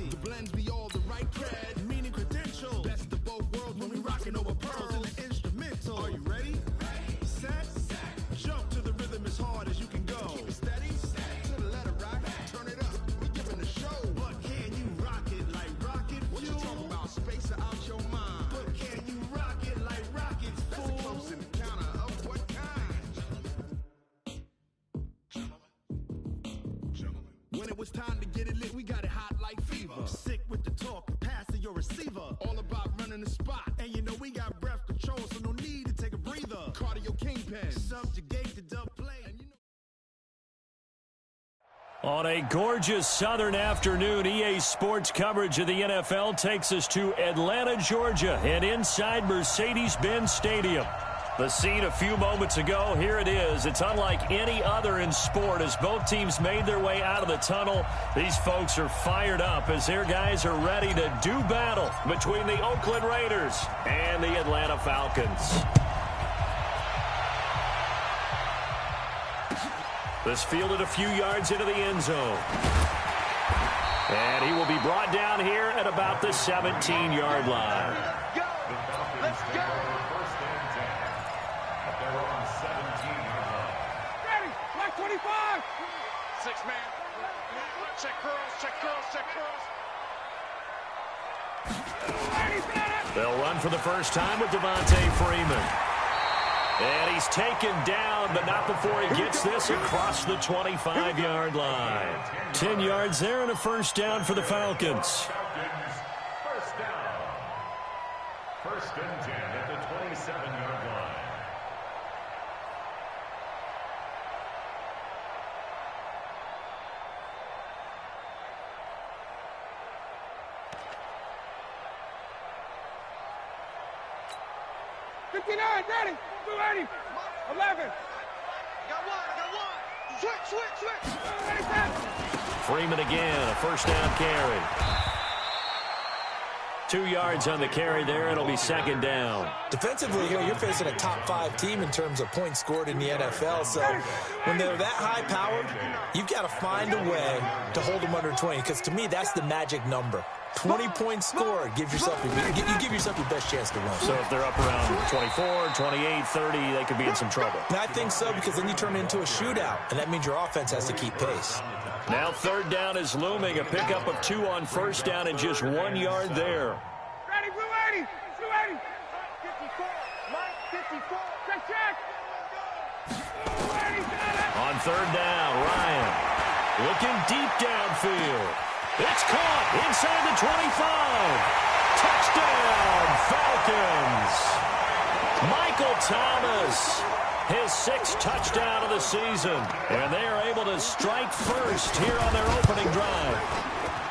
The blends be all the right cred, meaning credentials. Best of both worlds when we rockin' over pearls in the instrumental. Are you ready? Set. Jump to the rhythm as hard as you can go. Keep it steady. To the letter rock. Turn it up. We giving the show. But can you rock it like rocket fuel? What you talking about? Space out your mind. But can you rock it like rockets, fool? That's a close encounter of what kind? Gentlemen. When it was time to get it lit, we got it hot like fever. Sick with the talk, passing your receiver. All about running the spot. And you know we got breath control, so no need to take a breather. Cardio kingpin, subjugate the dub play. And you know on a gorgeous southern afternoon, EA Sports coverage of the NFL takes us to Atlanta, Georgia, and inside Mercedes-Benz Stadium. The scene a few moments ago, here it is. It's unlike any other in sport as both teams made their way out of the tunnel. These folks are fired up as their guys are ready to do battle between the Oakland Raiders and the Atlanta Falcons. This fielded a few yards into the end zone. And he will be brought down here at about the 17-yard line. Go! Let's go! First and 10. They're on 17-yard line. Ready! Black 25! 6-man. Check curls, check curls, check curls. They'll run for the first time with Devontae Freeman. And he's taken down, but not before he gets this across the 25-yard line. 10 yards there and a first down for the Falcons. First down. First and 10 at the 27-yard line. Ready, 280, 11. Got one. Switch. Freeman again, a first down carry. 2 yards on the carry there. It'll be second down. Defensively here, you're facing a top-5 team in terms of points scored in the NFL. So when they're that high-powered, you've got to find a way to hold them under 20. Because to me, that's the magic number. 20 points scored. You give yourself your best chance to win. So if they're up around 24, 28, 30, they could be in some trouble. And I think so, because then you turn it into a shootout, and that means your offense has to keep pace. Now third down is looming. A pickup of 2 on first down and just 1 yard there. Ready, 280, 280. 54, Mike, 54. Check. On third down, Ryan looking deep downfield. It's caught inside the 25. Touchdown, Falcons. Michael Thomas, his 6th touchdown of the season. And they are able to strike first here on their opening drive.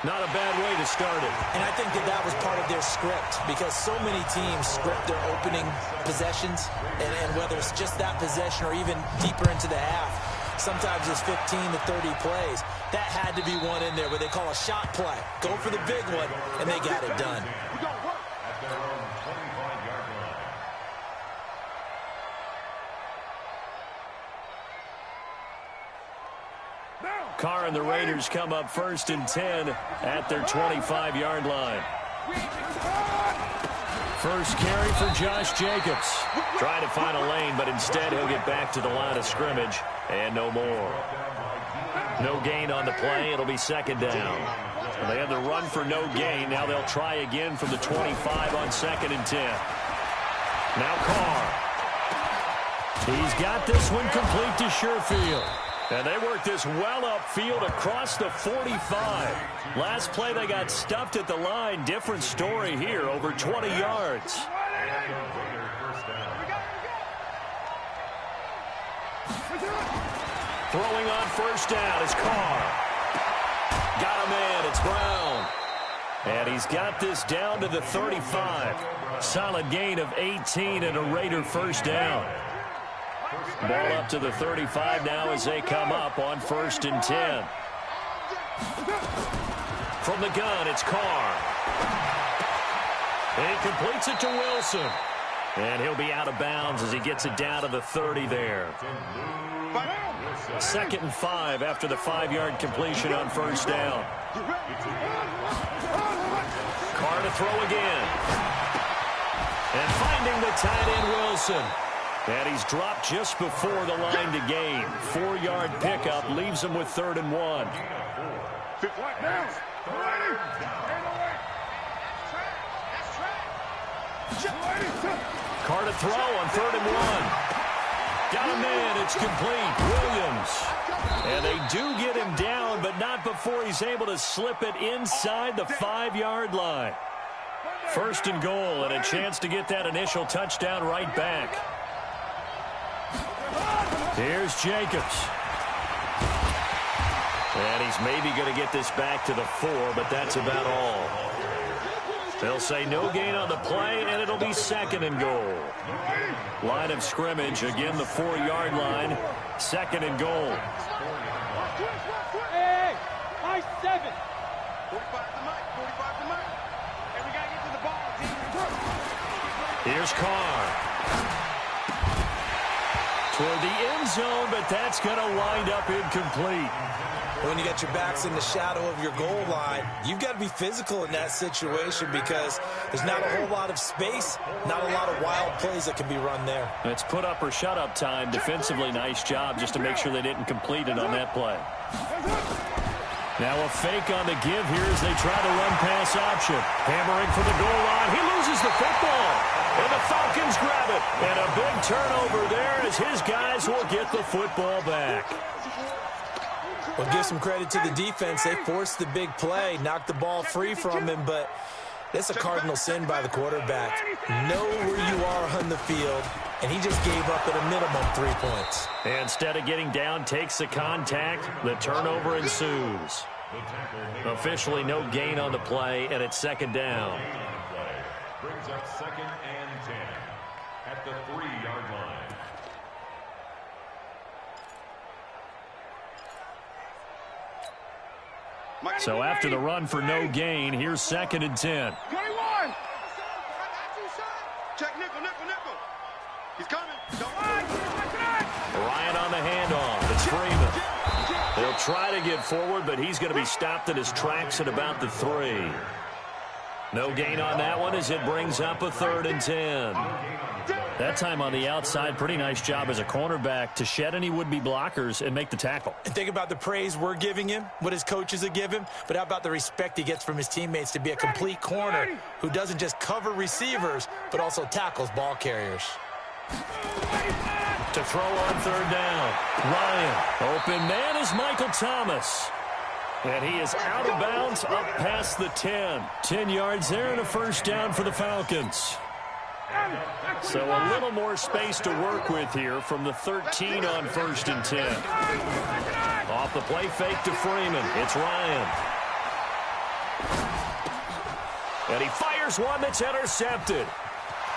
Not a bad way to start it. And I think that was part of their script, because so many teams script their opening possessions, and whether it's just that possession or even deeper into the half, sometimes it's 15 to 30 plays. That had to be one in there where they call a shot play. Go for the big one, and they got it done. At their own 25-yard line. Carr and the Raiders come up first and 10 at their 25-yard line. First carry for Josh Jacobs. Trying to find a lane, but instead he'll get back to the line of scrimmage, and no more. No gain on the play. It'll be second down. And they had the run for no gain. Now they'll try again from the 25 on second and 10. Now Carr. He's got this one complete to Sherfield. And they work this well upfield across the 45. Last play they got stuffed at the line. Different story here, over 20 yards. Throwing on first down is Carr. Got a man, it's Brown. And he's got this down to the 35. Solid gain of 18 and a Raider first down. Ball up to the 35 now as they come up on first and 10. From the gun, it's Carr. And he completes it to Wilson. And he'll be out of bounds as he gets it down to the 30 there. 2nd and 5 after the 5-yard completion on first down. throw again. And finding the tight end, Wilson. And he's dropped just before the line to gain. 4-yard pickup leaves him with 3rd and 1. Carr to throw on 3rd and 1. Got him in. It's complete. Williams. And they do get him down, but not before he's able to slip it inside the 5-yard line. 1st and goal, and a chance to get that initial touchdown right back. Here's Jacobs. And he's maybe going to get this back to the 4, but that's about all. They'll say no gain on the play, and it'll be 2nd and goal. Line of scrimmage, again the 4-yard line. 2nd and goal. Hey, high 7. 45 to Mike, 45 to Mike. Hey, we got to get to the ball, team. Here's Carr. Toward the end zone, but that's going to wind up incomplete. When you got your backs in the shadow of your goal line, you've got to be physical in that situation because there's not a whole lot of space, not a lot of wild plays that can be run there. It's put up or shut up time. Defensively, nice job just to make sure they didn't complete it on that play. Now a fake on the give here as they try the run-pass option. Hammering for the goal line. He loses the football. And the Falcons grab it. And a big turnover there as his guys will get the football back. Well, give some credit to the defense. They forced the big play, knocked the ball free from him, but it's a cardinal sin by the quarterback. Know where you are on the field, and he just gave up at a minimum 3 points. And instead of getting down, takes the contact. The turnover ensues. Officially no gain on the play, and it's 2nd down. Brings up 2nd and 10 at the 3-yard line. So after the run for no gain, here's 2nd and 10. 21. Check nickel. He's coming. Ryan on the handoff. It's Freeman. They'll try to get forward, but he's going to be stopped in his tracks at about the 3. No gain on that one as it brings up a 3rd and 10. That time on the outside, pretty nice job as a cornerback to shed any would-be blockers and make the tackle. And think about the praise we're giving him, what his coaches have given him, but how about the respect he gets from his teammates to be a complete corner who doesn't just cover receivers, but also tackles ball carriers. To throw on 3rd down. Ryan. Open man is Michael Thomas. And he is out of bounds up past the 10. 10 yards there and a 1st down for the Falcons. So a little more space to work with here from the 13 on 1st and 10. Off the play fake to Freeman. It's Ryan. And he fires one that's intercepted.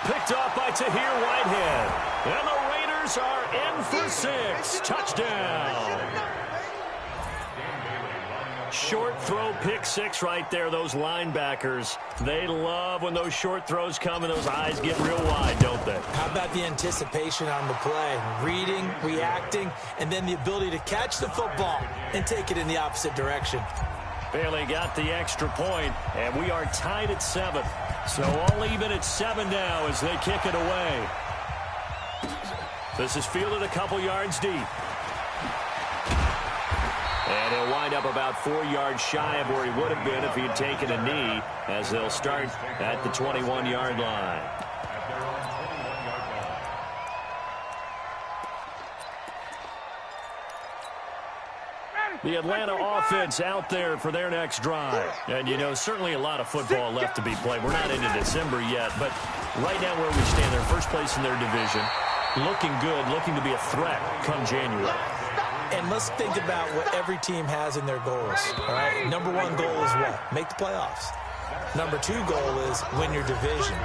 Picked off by Tahir Whitehead. And the Raiders are in for 6. Touchdown. Short throw, pick 6 right there. Those linebackers, they love when those short throws come and those eyes get real wide, don't they? How about the anticipation on the play? Reading, reacting, and then the ability to catch the football and take it in the opposite direction. Bailey got the extra point, and we are tied at 7. So all even at 7 now as they kick it away. This is fielded a couple yards deep. And he'll wind up about 4 yards shy of where he would have been if he had taken a knee, as they'll start at the 21-yard line. The Atlanta offense out there for their next drive. And, you know, certainly a lot of football left to be played. We're not into December yet, but right now where we stand, they're first place in their division. Looking good, looking to be a threat come January. And let's think about what every team has in their goals. All right? Number 1 goal is what? Make the playoffs. Number 2 goal is win your division.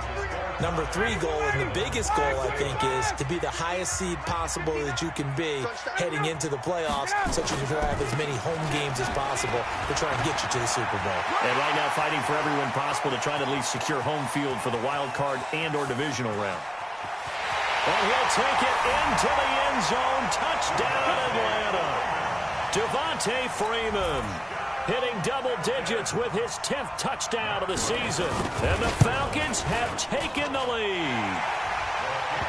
Number 3 goal, and the biggest goal, I think, is to be the highest seed possible that you can be heading into the playoffs, such as you have as many home games as possible to try and get you to the Super Bowl. And right now fighting for everyone possible to try to at least secure home field for the wild card and or divisional round. And he'll take it into the end zone. Touchdown, Atlanta. Devontae Freeman. hitting double digits with his 10th touchdown of the season. And the Falcons have taken the lead.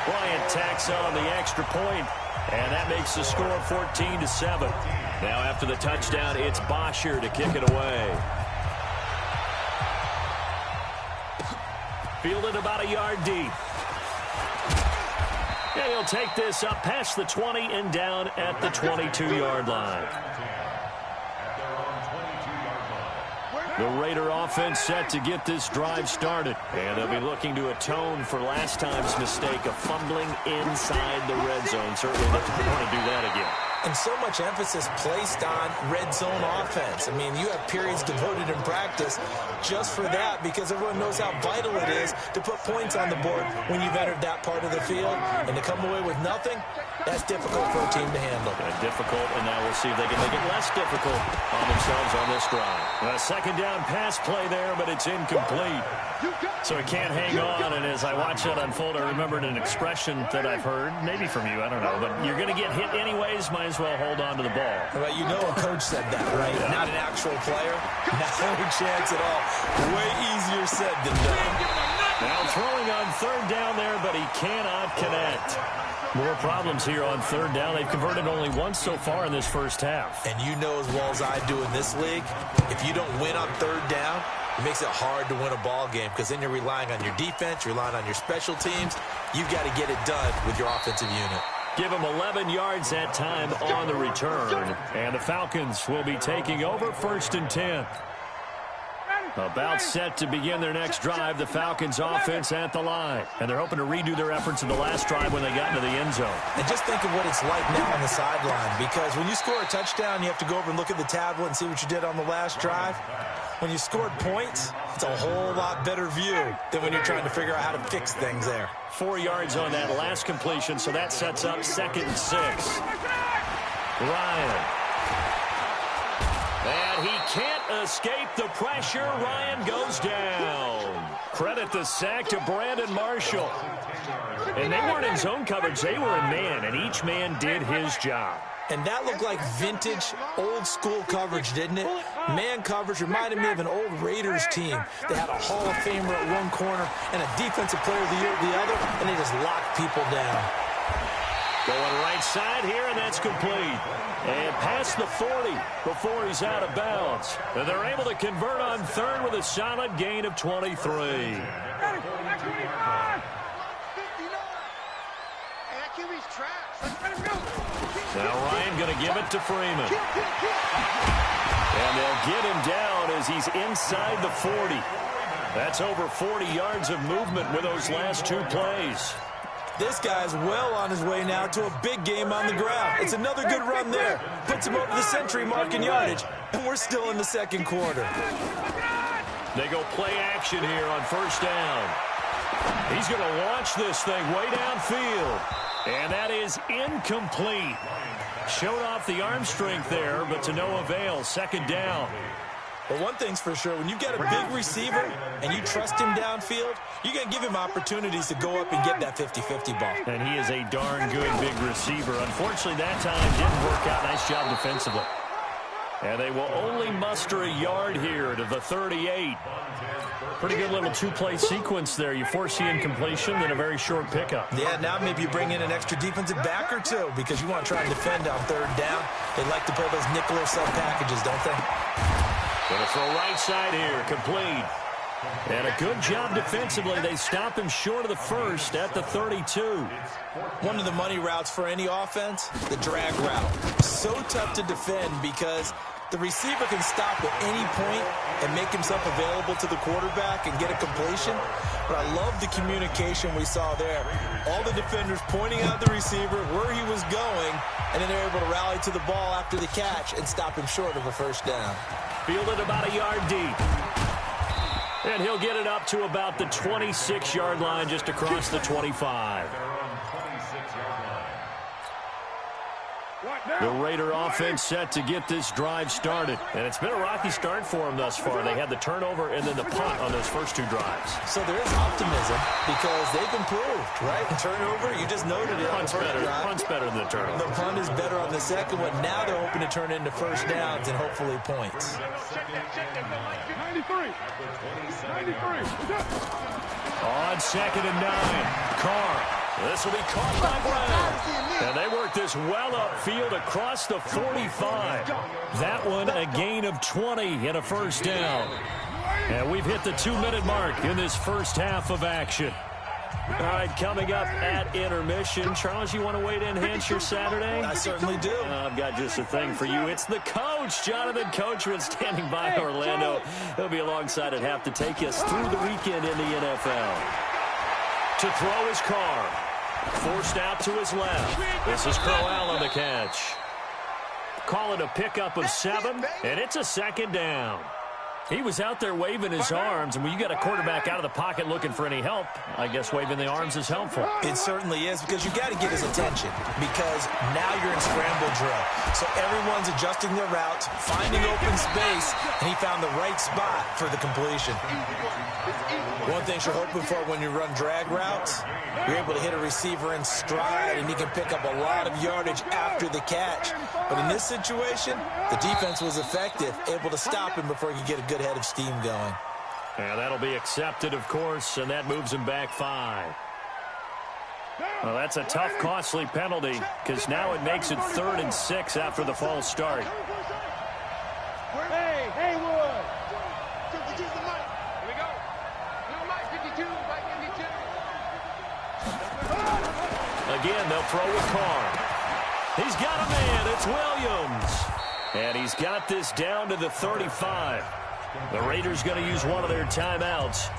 Bryant tacks on the extra point, and that makes the score 14-7. Now after the touchdown, it's Bosher to kick it away. Fielded about a yard deep. And he'll take this up past the 20 and down at the 22-yard line. The Raider offense set to get this drive started. And they'll be looking to atone for last time's mistake of fumbling inside the red zone. Certainly they don't want to do that again. And so much emphasis placed on red zone offense. I mean, you have periods devoted in practice just for that because everyone knows how vital it is to put points on the board when you've entered that part of the field. And to come away with nothing, that's difficult for a team to handle. Difficult, and now we'll see if they can make it less difficult on themselves on this drive. A second down pass play there, but it's incomplete. So it can't hang on, and as I watch that unfold, I remembered an expression that I've heard, maybe from you, I don't know, but you're going to get hit anyways, might as well hold on to the ball. Well, you know a coach said that, right? Yeah. Not an actual player. No chance at all. Way easier said than done. Now throwing on third down there, but he cannot connect. More problems here on third down. They've converted only once so far in this first half. And you know as well as I do in this league, if you don't win on third down, it makes it hard to win a ball game because then you're relying on your defense, you're relying on your special teams. You've got to get it done with your offensive unit. Give them 11 yards that time on the return. And the Falcons will be taking over 1st and 10. About set to begin their next drive, the Falcons offense at the line. And they're hoping to redo their efforts in the last drive when they got into the end zone. And just think of what it's like now on the sideline, because when you score a touchdown, you have to go over and look at the tablet and see what you did on the last drive. When you scored points, it's a whole lot better view than when you're trying to figure out how to fix things there. 4 yards on that last completion, so that sets up 2nd and 6. Ryan. And he can't escape the pressure. Ryan goes down. Credit the sack to Brandon Marshall. And they weren't in zone coverage. They were in man, and each man did his job. And that looked like vintage, old-school coverage, didn't it? Man coverage reminded me of an old Raiders team. They had a Hall of Famer at one corner and a Defensive Player of the Year at the other, and they just locked people down. Going right side here, and that's complete. And past the 40 before he's out of bounds. And they're able to convert on third with a solid gain of 23. Now Ryan going to give it to Freeman. And they'll get him down as he's inside the 40. That's over 40 yards of movement with those last 2 plays. This guy's well on his way now to a big game on the ground. It's another good run there. Puts him over the century mark in yardage, and we're still in the second quarter. They go play action here on 1st down. He's going to launch this thing way downfield. And that is incomplete. Showed off the arm strength there, but to no avail. 2nd down. But one thing's for sure, when you've got a big receiver and you trust him downfield, you're going to give him opportunities to go up and get that 50-50 ball. And he is a darn good big receiver. Unfortunately, that time didn't work out. Nice job defensively. And they will only muster a yard here to the 38. Pretty good little 2-play sequence there. You force the incompletion, then a very short pickup. Yeah, now maybe you bring in an extra defensive back or 2 because you want to try and defend on 3rd down. They like to play those nickel or sub packages, don't they? Going to throw right side here, complete. And a good job defensively. They stop him short of the 1st at the 32. One of the money routes for any offense, the drag route. So tough to defend because the receiver can stop at any point and make himself available to the quarterback and get a completion. But I love the communication we saw there. All the defenders pointing out the receiver, where he was going, and then they're able to rally to the ball after the catch and stop him short of a 1st down. Fielded about a yard deep. And he'll get it up to about the 26-yard line, just across the 25. The Raider offense set to get this drive started. And it's been a rocky start for them thus far. They had the turnover and then the punt on those first two drives. So there is optimism because they've improved, right? Turnover, you just noted it. Punt's better than the turnover. The punt is better on the second one. Now they're hoping to turn it into first downs and hopefully points. 93. On 2nd and 9, Carr. This will be caught by Brown. And they work this well upfield across the 45. That one a gain of 20 and a first down. And we've hit the 2-minute mark in this first half of action. All right, coming up at intermission. Charles, you want to wait to enhance your Saturday? I certainly do. I've got just a thing for you. It's the coach, Jonathan Coachman, standing by Orlando. He'll be alongside at half to take us through the weekend in the NFL. To throw his Carr. Forced out to his left. This is Crowell on the catch. Call it a pickup of 7, and it's a second down. He was out there waving his arms, and when you got a quarterback out of the pocket looking for any help, I guess waving the arms is helpful. It certainly is, because you got to get his attention, because now you're in scramble drill. So everyone's adjusting their routes, finding open space, and he found the right spot for the completion. One thing you're hoping for when you run drag routes, you're able to hit a receiver in stride, and he can pick up a lot of yardage after the catch. But in this situation, the defense was effective, able to stop him before he could get a good head of steam going. And that'll be accepted, of course, and that moves him back 5. Well, that's a tough, costly penalty, because now it makes it 3rd and 6 after the false start. Hey, Haywood. Here we go. Little Mike 52, Mike 52. Again, they'll throw with Carr. He's got a man. It's Williams. And he's got this down to the 35. The Raiders going to use one of their timeouts,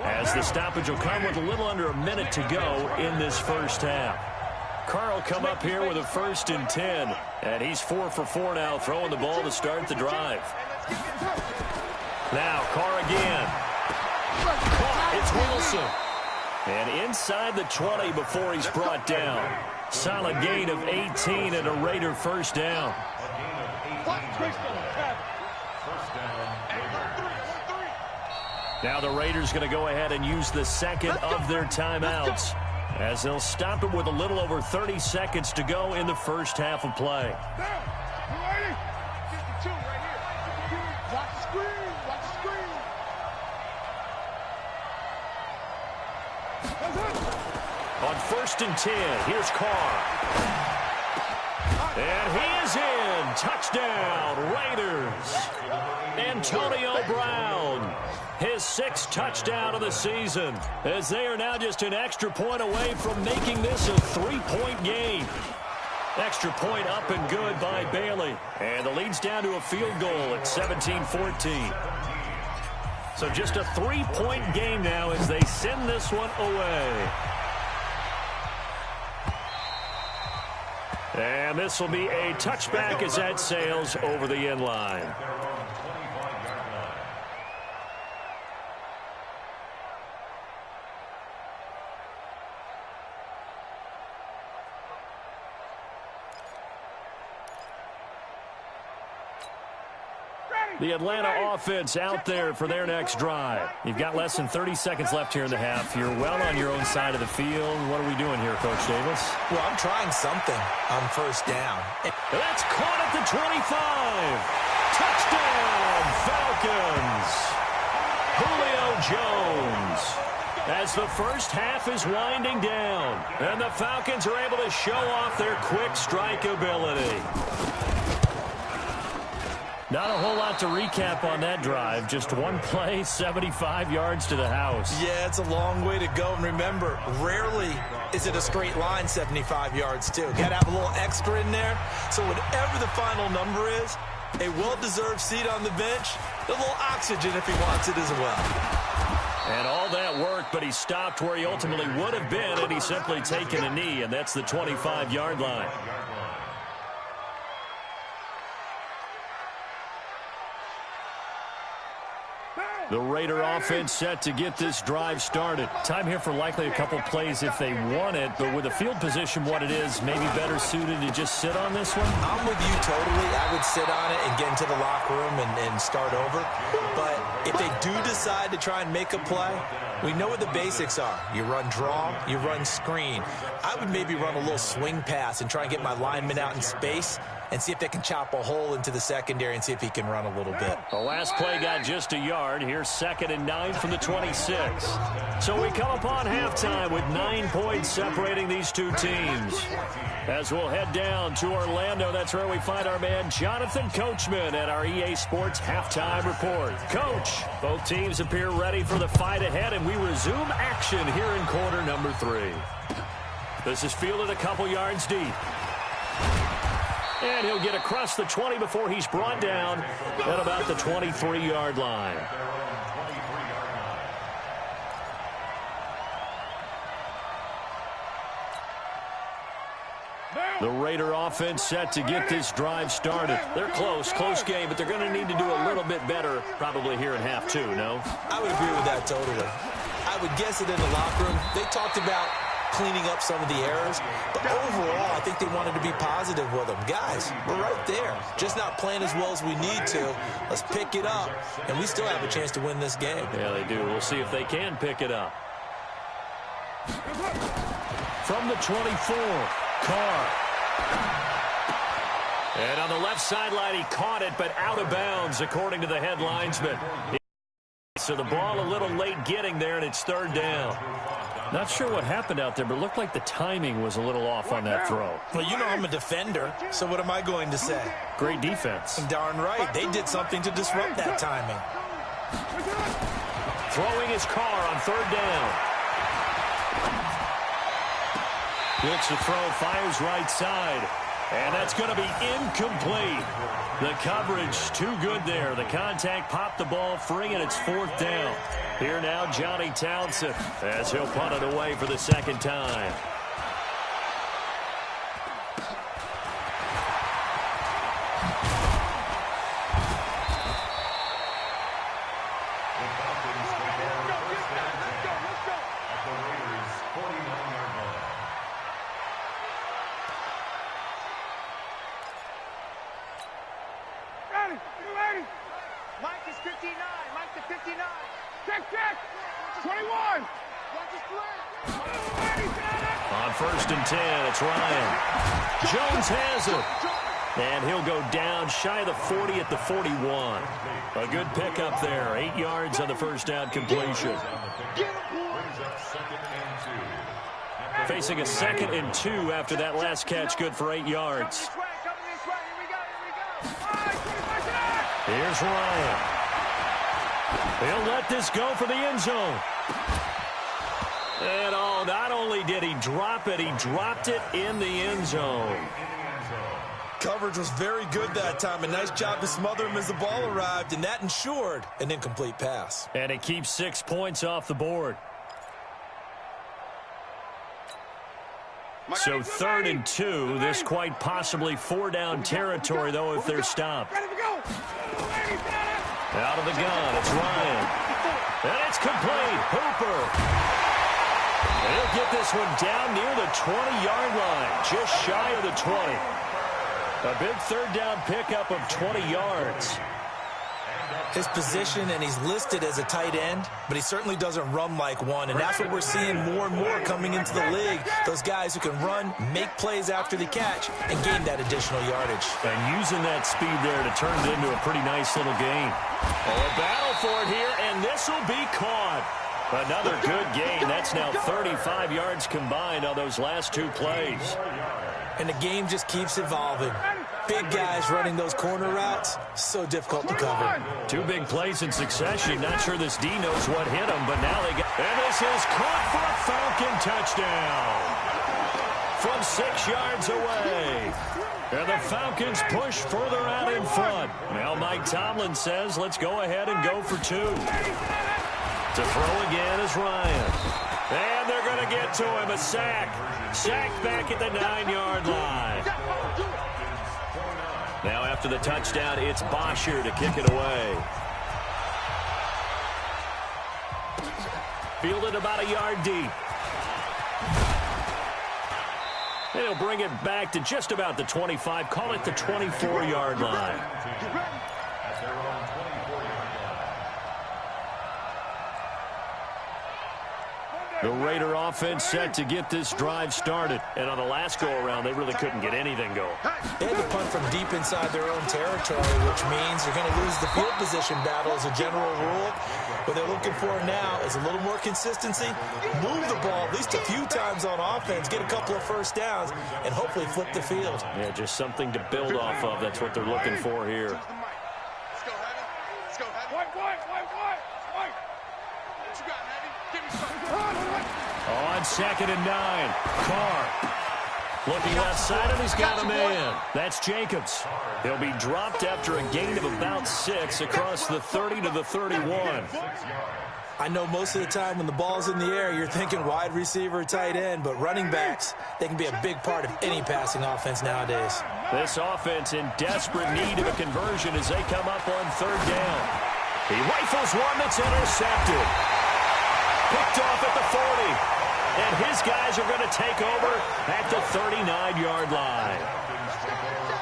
as the stoppage will come with a little under a minute to go in this first half. Carr will come up here with a 1st and 10, and he's 4 for 4 now, throwing the ball to start the drive. Now Carr again. It's Wilson. And inside the 20 before he's brought down. Solid gain of 18 and a Raider first down. Now the Raiders going to go ahead and use the second of their timeouts, as they'll stop it with a little over 30 seconds to go in the first half of play. On 1st and 10, here's Carr. And he is in. Touchdown, Raiders. Antonio Brown, his 6th touchdown of the season, as they are now just an extra point away from making this a 3-point game. Extra point up and good by Bailey. And the lead's down to a field goal at 17-14. So just a 3-point game now as they send this one away. And this will be a touchback as that sails over the end line. The Atlanta offense out there for their next drive. You've got less than 30 seconds left here in the half. You're well on your own side of the field. What are we doing here, Coach Davis? Well, I'm trying something on first down. That's caught at the 25. Touchdown, Falcons. Julio Jones. As the first half is winding down, and the Falcons are able to show off their quick strike ability. Not a whole lot to recap on that drive. Just one play, 75 yards to the house. Yeah, it's a long way to go. And remember, rarely is it a straight line 75 yards, too. Got to have a little extra in there. So whatever the final number is, a well-deserved seat on the bench, a little oxygen if he wants it as well. And all that work, but he stopped where he ultimately would have been, and he's simply taken a knee, and that's the 25-yard line. The Raider offense set to get this drive started. Time here for likely a couple plays if they want it, but with the field position what it is, maybe better suited to just sit on this one? I'm with you totally. I would sit on it and get into the locker room and start over. But if they do decide to try and make a play, we know what the basics are. You run draw, you run screen. I would maybe run a little swing pass and try and get my lineman out in space and see if they can chop a hole into the secondary and see if he can run a little bit. The last play got just a yard. Here's 2nd and 9 from the 26. So we come upon halftime with 9 points separating these two teams. As we'll head down to Orlando, that's where we find our man Jonathan Coachman at our EA Sports Halftime Report. Coach, both teams appear ready for the fight ahead, and we resume action here in quarter number 3. This is fielded a couple yards deep. And he'll get across the 20 before he's brought down at about the 23-yard line. The Raider offense set to get this drive started. They're close game, but they're going to need to do a little bit better probably here in half 2, no? I would agree with that totally. I would guess it in the locker room. They talked about cleaning up some of the errors, but overall, I think they wanted to be positive with them. Guys, we're right there. Just not playing as well as we need to. Let's pick it up, and we still have a chance to win this game. Yeah, they do. We'll see if they can pick it up. From the 24, Carr. And on the left sideline, he caught it, but out of bounds, according to the head linesman. So the ball a little late getting there, and it's 3rd down. Not sure what happened out there, but it looked like the timing was a little off on that throw. Well, you know I'm a defender, so what am I going to say? Great defense. Darn right. They did something to disrupt that timing. Throwing his Carr on 3rd down. Looks to throw, fires right side. And that's going to be incomplete. The coverage too good there. The contact popped the ball free, and it's 4th down. Here now, Johnny Townsend, as he'll punt it away for the 2nd time. Mike is 59. Mike to 59. Check. 21. On 1st and 10, it's Ryan. Jones has it. And he'll go down shy of the 40 at the 41. A good pickup there. 8 yards on the 1st down completion. Facing a 2nd and 2 after that last catch, good for 8 yards. Here's Ryan. He'll let this go for the end zone. And not only did he drop it, he dropped it in the end zone. Coverage was very good that time. A nice job to smother him as the ball arrived, and that ensured an incomplete pass. And it keeps 6 points off the board. So 3rd and 2, this quite possibly 4-down territory, though, if they're stopped. Out of the gun, it's Ryan. And it's complete. Hooper. He'll get this one down near the 20-yard line, just shy of the 20. A big 3rd down pickup of 20 yards. His position, and he's listed as a tight end, but he certainly doesn't run like one, and that's what we're seeing more and more coming into the league. Those guys who can run, make plays after the catch, and gain that additional yardage. And using that speed there to turn it into a pretty nice little gain. Oh, a battle for it here, and this will be caught. Another good gain. That's now 35 yards combined on those last 2 plays. And the game just keeps evolving. Big guys running those corner routes, so difficult to cover. 2 big plays in succession. Not sure this D knows what hit him, but now they got... And this is caught for a Falcon touchdown from 6 yards away. And the Falcons push further out in front. Now Mike Tomlin says, let's go ahead and go for 2. To throw again is Ryan. And they're going to get to him. A sack. Sacked back at the 9-yard line. Now after the touchdown, it's Bosher to kick it away. Fielded about a yard deep. And he'll bring it back to just about the 25. Call it the 24-yard line. The Raider offense set to get this drive started. And on the last go-around, they really couldn't get anything going. They had to punt from deep inside their own territory, which means you're going to lose the field position battle as a general rule. What they're looking for now is a little more consistency, move the ball at least a few times on offense, get a couple of first downs, and hopefully flip the field. Yeah, just something to build off of. That's what they're looking for here. Let's go, Heavy. Let's go, Heavy. White. What you got, Heavy? Give me something. On 2nd and 9, Carr. Looking left side, and he's got a man. That's Jacobs. He'll be dropped after a gain of about 6 across the 30 to the 31. I know most of the time when the ball's in the air, you're thinking wide receiver, tight end, but running backs, they can be a big part of any passing offense nowadays. This offense in desperate need of a conversion as they come up on 3rd down. He rifles one that's intercepted. Picked off at the 40. And his guys are going to take over at the 39-yard line.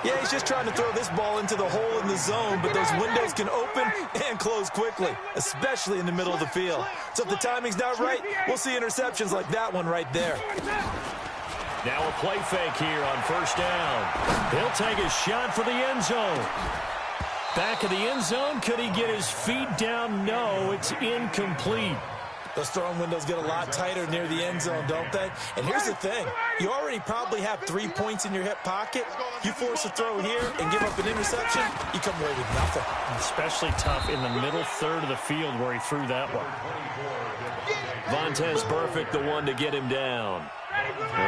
Yeah, he's just trying to throw this ball into the hole in the zone, but those windows can open and close quickly, especially in the middle of the field. So if the timing's not right, we'll see interceptions like that one right there. Now a play fake here on 1st down. He'll take a shot for the end zone. Back of the end zone, could he get his feet down? No, it's incomplete. Those throwing windows get a lot tighter near the end zone, don't they? And here's the thing. You already probably have 3 points in your hip pocket. You force a throw here and give up an interception, you come away with nothing. Especially tough in the middle third of the field where he threw that one. Vontaze Burfict, the one to get him down.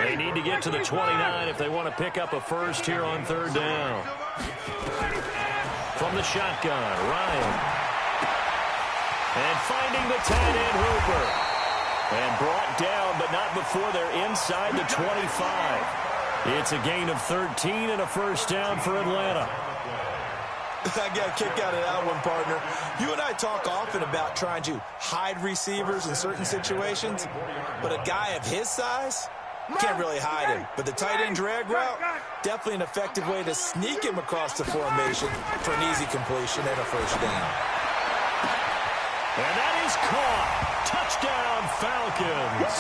They need to get to the 29 if they want to pick up a first here on 3rd down. From the shotgun, Ryan. And finding the tight end Hooper. And brought down, but not before they're inside the 25. It's a gain of 13 and a first down for Atlanta. I got a kick out of that one, partner. You and I talk often about trying to hide receivers in certain situations, but a guy of his size, you can't really hide him. But the tight end drag route, definitely an effective way to sneak him across the formation for an easy completion and a first down. And that is caught. Touchdown, Falcons.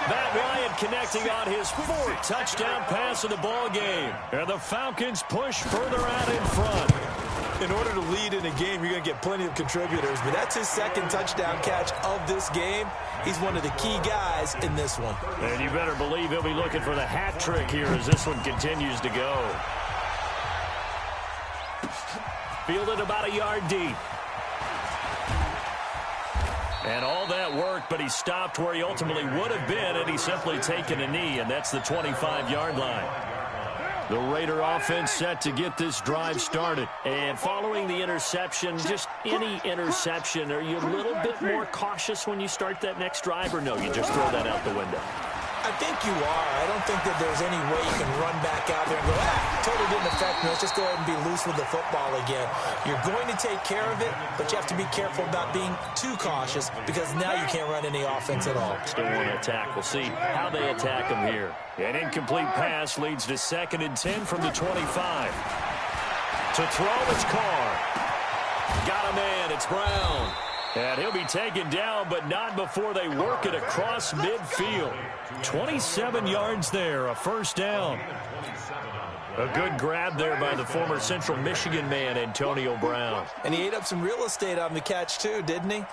Matt Ryan connecting on his 4th touchdown pass of the ball game. And the Falcons push further out in front. In order to lead in a game, you're going to get plenty of contributors, but that's his 2nd touchdown catch of this game. He's one of the key guys in this one. And you better believe he'll be looking for the hat trick here as this one continues to go. Fielded about a yard deep. And all that worked, but he stopped where he ultimately would have been, and he's simply taken a knee, and that's the 25-yard line. The Raider offense set to get this drive started. And following the interception, just any interception, are you a little bit more cautious when you start that next drive, or no, you just throw that out the window? I think you are. I don't think that there's any way you can run back out there and go, totally didn't affect me. Let's just go ahead and be loose with the football again. You're going to take care of it, but you have to be careful about being too cautious because now you can't run any offense at all. Still want to attack. We'll see how they attack him here. An incomplete pass leads to 2nd and 10 from the 25. To throw, it's Carr. Got a man. It's Brown. And he'll be taken down, but not before they work it across midfield. 27 yards there, a first down. A good grab there by the former Central Michigan man, Antonio Brown. And he ate up some real estate on the catch, too, didn't he?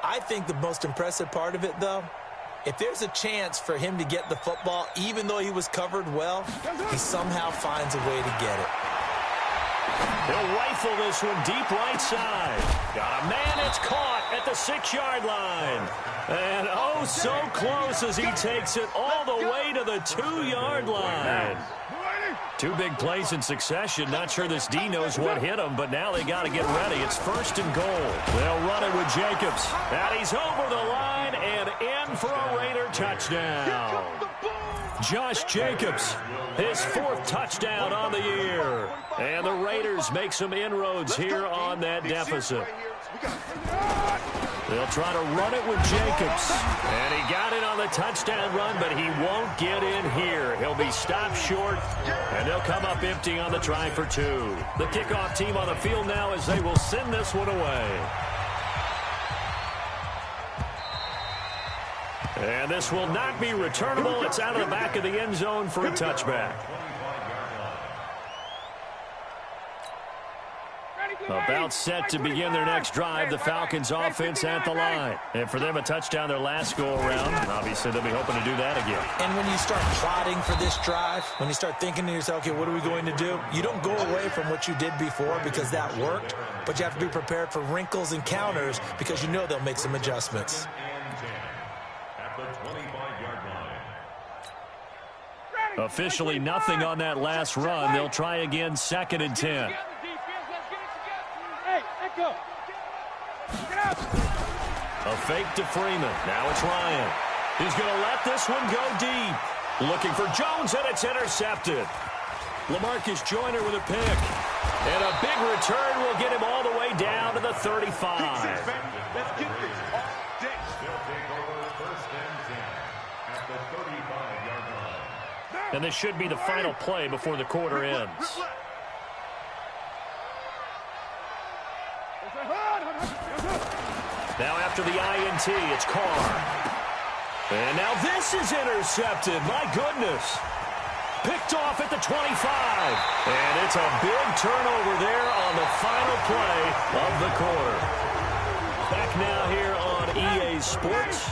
I think the most impressive part of it, though, if there's a chance for him to get the football, even though he was covered well, he somehow finds a way to get it. He'll rifle this one deep right side. Got a man, it's caught at the 6-yard line. And oh, so close as he takes it all the way to the 2-yard line. 2 big plays in succession. Not sure this D knows what hit him, but now they got to get ready. It's 1st and goal. They'll run it with Jacobs. And he's over the line and in for a Raider touchdown. Josh Jacobs, his 4th touchdown on the year. And the Raiders make some inroads here on that deficit. They'll try to run it with Jacobs. And he got it on the touchdown run, but he won't get in here. He'll be stopped short, and they'll come up empty on the try for 2. The kickoff team on the field now as they will send this one away. And this will not be returnable. It's out of the back of the end zone for a touchback. About set to begin their next drive, the Falcons offense at the line. And for them, a touchdown their last go-around. Obviously, they'll be hoping to do that again. And when you start plotting for this drive, when you start thinking to yourself, okay, what are we going to do? You don't go away from what you did before because that worked, but you have to be prepared for wrinkles and counters because you know they'll make some adjustments. At the 25-yard line. Officially nothing on that last run. They'll try again, 2nd and 10. A fake to Freeman. Now it's Ryan. He's going to let this one go deep. Looking for Jones, and it's intercepted. LaMarcus Joyner with a pick. And a big return will get him all the way down to the 35. Let's get this all day. They'll take over 1st and 10 at the 35-yard line. And this should be the final play before the quarter ends. Now after the INT, it's Carr. And now this is intercepted. My goodness. Picked off at the 25. And it's a big turnover there on the final play of the quarter. Back now here on EA Sports.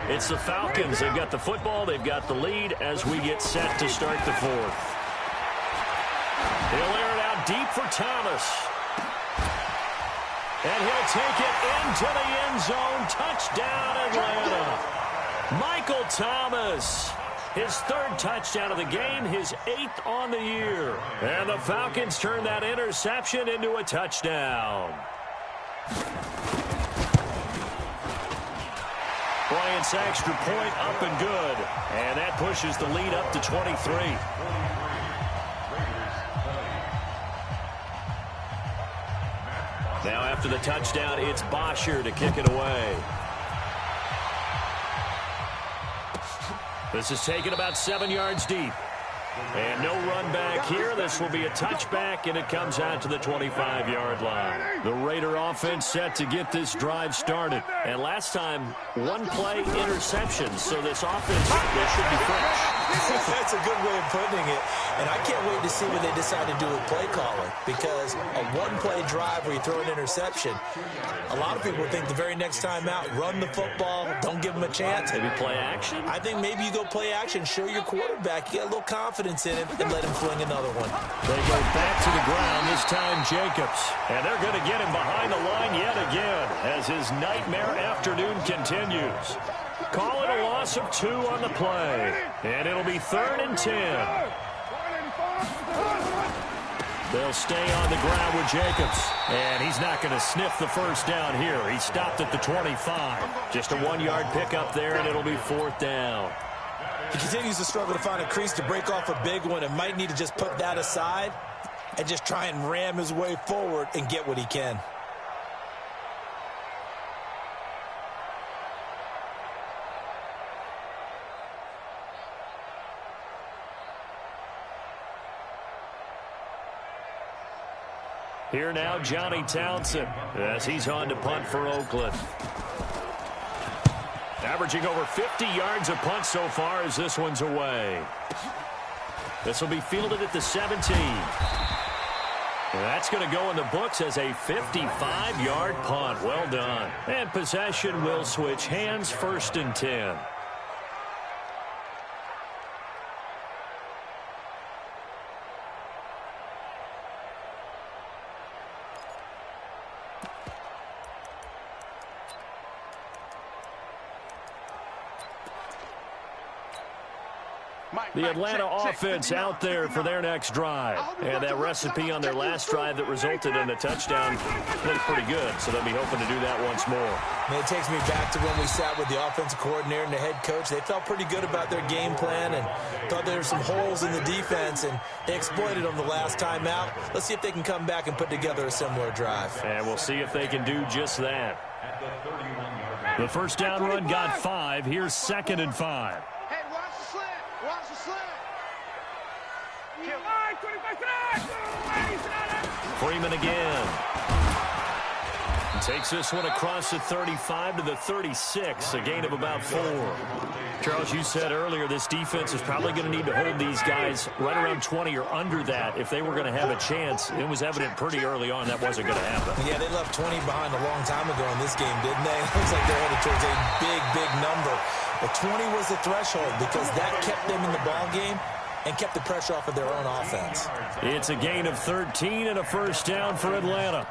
It's the Falcons. They've got the football. They've got the lead as we get set to start the 4th. He'll air it out deep for Thomas. And he'll take it into the end zone. Touchdown, Atlanta. Michael Thomas, his 3rd touchdown of the game, his 8th on the year. And the Falcons turn that interception into a touchdown. Bryant's extra point up and good. And that pushes the lead up to 23. Now after the touchdown, it's Bosher to kick it away. This is taken about 7 yards deep. And no run back here. This will be a touchback, and it comes out to the 25-yard line. The Raider offense set to get this drive started. And last time, 1 play interception. So this offense, they should be fresh. That's a good way of putting it. And I can't wait to see what they decide to do with play calling, because a 1-play drive where you throw an interception, a lot of people think the very next time out, run the football, don't give them a chance. Maybe play action? I think maybe you go play action, show your quarterback, you get a little confidence in him, and let him fling another one. They go back to the ground, this time Jacobs. And they're going to get him behind the line yet again as his nightmare afternoon continues. Call it a loss of 2 on the play. And it'll be 3rd and 10. They'll stay on the ground with Jacobs. And he's not going to sniff the first down here. He stopped at the 25. Just a 1-yard pickup there, and it'll be 4th down. He continues to struggle to find a crease to break off a big one and might need to just put that aside and just try and ram his way forward and get what he can. Here now, Johnny Townsend, as he's on to punt for Oakland. Averaging over 50 yards a punt so far as this one's away. This will be fielded at the 17. That's going to go in the books as a 55-yard punt. Well done. And possession will switch hands, 1st and 10. The Atlanta offense out there for their next drive. And that recipe on their last drive that resulted in a touchdown looked pretty good, so they'll be hoping to do that once more. And it takes me back to when we sat with the offensive coordinator and the head coach. They felt pretty good about their game plan and thought there were some holes in the defense, and they exploited them the last time out. Let's see if they can come back and put together a similar drive. And we'll see if they can do just that. At the 31. The first down run got 5. Here's 2nd and 5. Hey, watch the slant. Watch the slant. Freeman again. Takes this one across the 35 to the 36, a gain of about 4. Charles, you said earlier this defense is probably going to need to hold these guys right around 20 or under that if they were going to have a chance. It was evident pretty early on that wasn't going to happen. Yeah, they left 20 behind a long time ago in this game, didn't they? It looks like they're headed towards a big number. But 20 was the threshold because that kept them in the ball game and kept the pressure off of their own offense. It's a gain of 13 and a first down for Atlanta.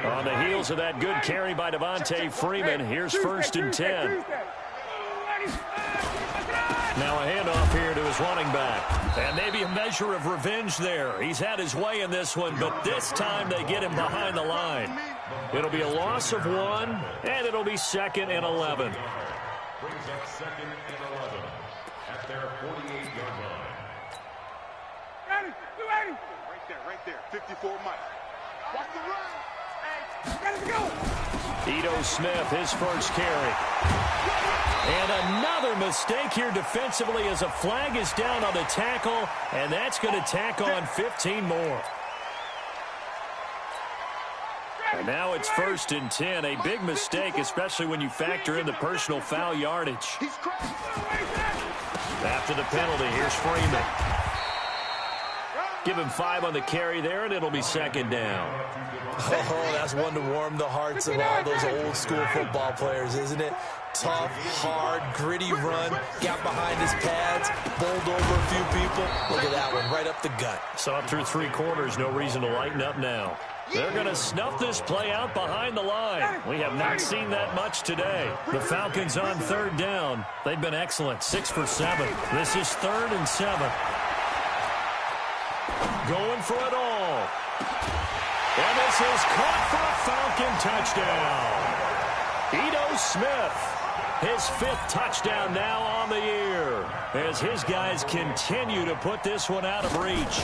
On the heels of that good carry by Devontae Freeman, here's 1st and 10. Now a handoff here to his running back. And maybe a measure of revenge there. He's had his way in this one, but this time they get him behind the line. It'll be a loss of 1, and it'll be 2nd and 11. Brings up 2nd and 11 at their 48-yard line. Right there. 54 Mike. Watch the run. Ito Smith, his first carry. And another mistake here defensively as a flag is down on the tackle, and that's going to tack on 15 more. And now it's 1st and 10, a big mistake, especially when you factor in the personal foul yardage. After the penalty, here's Freeman. Give him 5 on the carry there, and it'll be 2nd down. Oh, that's one to warm the hearts of all those old-school football players, isn't it? Tough, hard, gritty run, got behind his pads, bowled over a few people. Look at that one, right up the gut. Saw it through 3 quarters, no reason to lighten up now. They're going to snuff this play out behind the line. We have not seen that much today. The Falcons on 3rd down. They've been excellent, 6 for 7. This is 3rd and 7. Going for it all. And this is caught for a Falcon touchdown. Ito Smith, his 5th touchdown now on the year, as his guys continue to put this one out of reach.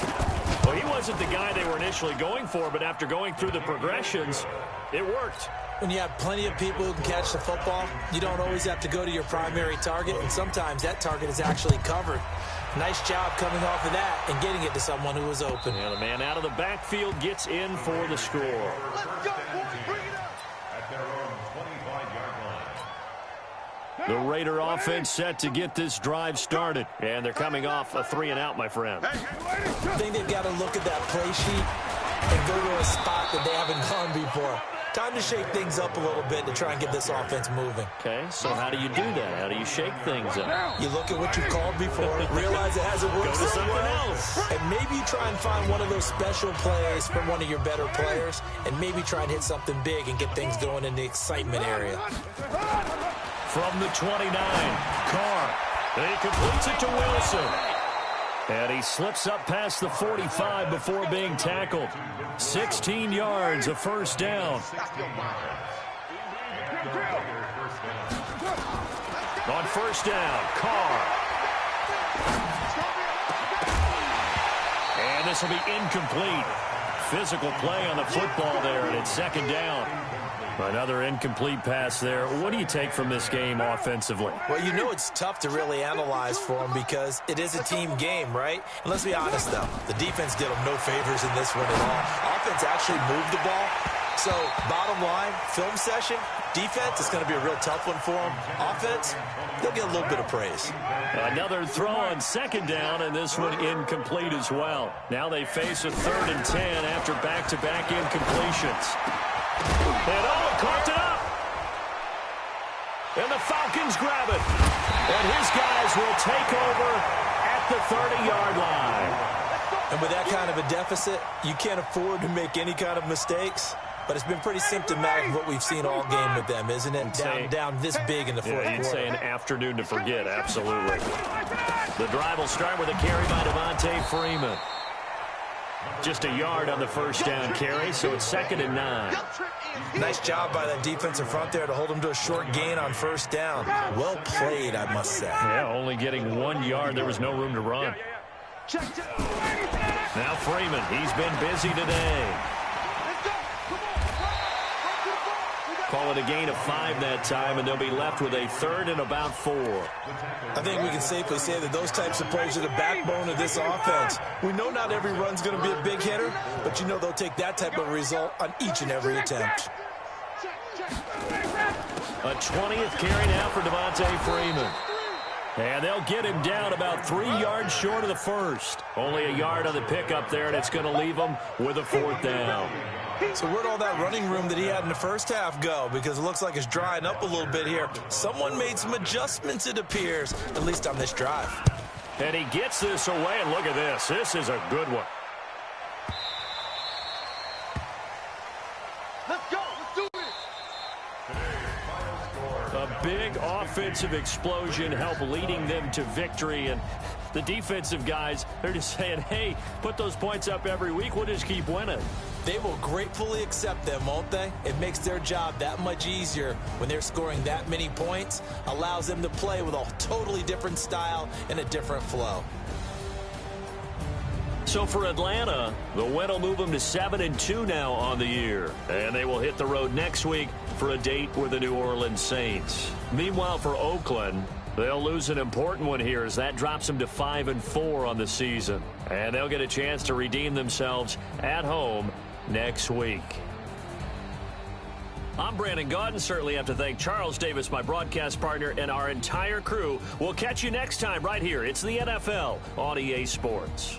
Well, he wasn't the guy they were initially going for, but after going through the progressions, it worked. When you have plenty of people who can catch the football, you don't always have to go to your primary target, and sometimes that target is actually covered. Nice job coming off of that and getting it to someone who was open. And the man out of the backfield gets in for the score. Let's go, boys. Bring it up. At their own 25-yard line. The Raider offense set to get this drive started. And they're coming off a 3-and-out, my friend. I think they've got to look at that play sheet and go to a spot that they haven't gone before. Time to shake things up a little bit to try and get this offense moving. Okay, so how do you do that? How do you shake things up? You look at what you called before, realize it hasn't worked Go to so something well, else. and maybe try and find one of those special plays from one of your better players, and maybe try and hit something big and get things going in the excitement area. From the 29, Carr. He completes it to Wilson. And he slips up past the 45 before being tackled. 16 yards, a first down. On first down, Carr. And this will be incomplete. Physical play on the football there, and it's 2nd down. Another incomplete pass there. What do you take from this game offensively? Well, you know it's tough to really analyze for them because it is a team game, right? And let's be honest, though. The defense did them no favors in this one at all. Offense actually moved the ball. So, bottom line, film session, defense is going to be a real tough one for them. Offense, they'll get a little bit of praise. Another throw on 2nd down, and this one incomplete as well. Now they face a 3rd and 10 after back-to-back incompletions. And coughed it up. And the Falcons grab it. And his guys will take over at the 30-yard line. And with that kind of a deficit, you can't afford to make any kind of mistakes. But it's been pretty symptomatic of what we've seen all game with them, isn't it? Down this big in the fourth quarter. You'd say an afternoon to forget, absolutely. The drive will start with a carry by Devontae Freeman. Just a yard on the first down carry, so it's 2nd and 9. Nice job by that defensive front there to hold him to a short gain on first down. Well played, I must say. Yeah, only getting 1 yard. There was no room to run. Now Freeman, he's been busy today. Call it a gain of 5 that time, and they'll be left with a third and about 4. I think we can safely say that those types of plays are the backbone of this offense. We know not every run's going to be a big hitter, but you know they'll take that type of result on each and every attempt. A 20th carry now for Devontae Freeman. And they'll get him down about 3 yards short of the first. Only a yard on the pickup there, and it's going to leave him with a 4th down. So where'd all that running room that he had in the first half go? Because it looks like it's drying up a little bit here. Someone made some adjustments, it appears, at least on this drive. And he gets this away, and look at this. This is a good one. Let's go. Let's do this. A big offensive explosion helped leading them to victory, and the defensive guys, they're just saying, hey, put those points up every week. We'll just keep winning. They will gratefully accept them, won't they? It makes their job that much easier when they're scoring that many points, allows them to play with a totally different style and a different flow. So for Atlanta, the win will move them to 7-2 now on the year. And they will hit the road next week for a date with the New Orleans Saints. Meanwhile, for Oakland, they'll lose an important one here as that drops them to 5-4 on the season. And they'll get a chance to redeem themselves at home next week. I'm Brandon Gaudin. Certainly have to thank Charles Davis, my broadcast partner, and our entire crew. We'll catch you next time right here. It's the NFL on EA Sports.